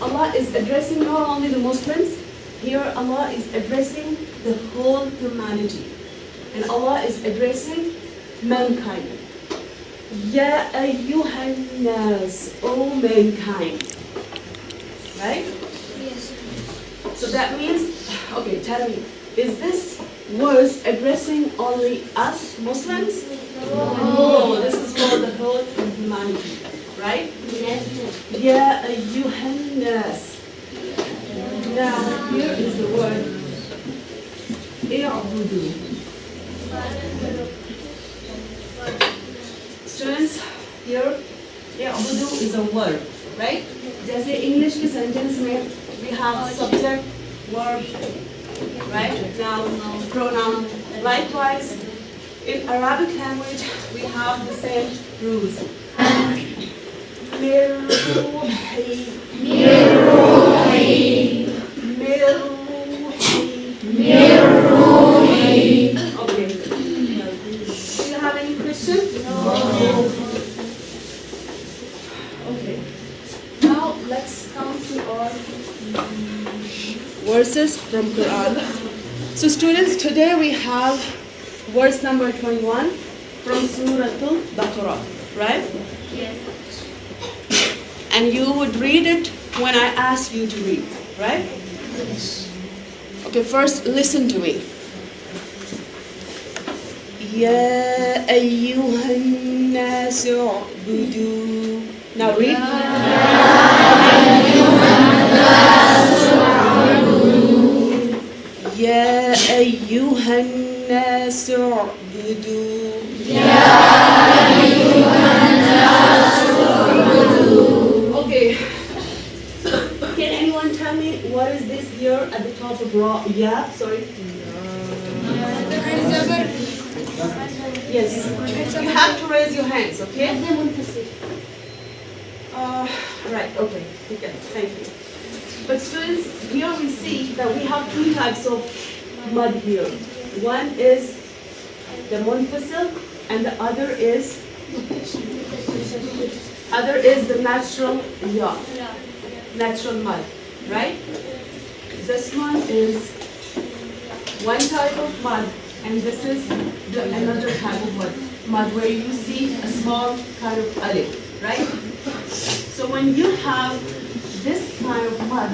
Allah is addressing not only the Muslims, here Allah is addressing the whole humanity. And Allah is addressing mankind. Ya ayyuhan nas, O mankind. Right? Yes. So that means, okay, tell me, is this verse addressing only us Muslims? No, this is for the whole humanity, right? Yes. Ya ayyuhan nas. Now, here is the word i'budu. Students, here i'budu is a verb, right? जैसे English के sentence में we have subject, verb, right? Noun, pronoun. Likewise, in Arabic language, we have the same rules. Mirruhi, Mirruhi. mirruhi. Okay. Do you have any question? No. Okay. Now let's come to our verses from Quran. So students, today we have verse number 21 from Surah Al-Baqarah, right? Yes. And you would read it when I ask you to read, right? Okay, first listen to me. Ya ayyuhan nas u'budu. Now read. Ya ayyuhan nas u'budu. Okay. Can anyone tell me what is this here at the top of raw? Yeah, sorry. Yes. You have to raise your hands, okay? Right, okay. Okay, thank you. But students, here we see that we have two types of mud here. One is the munfasil and the other is the natural natural mud, right? This one is one type of mud, and this is another type of mud where you see a small kind of alif, right? So when you have this kind of mud,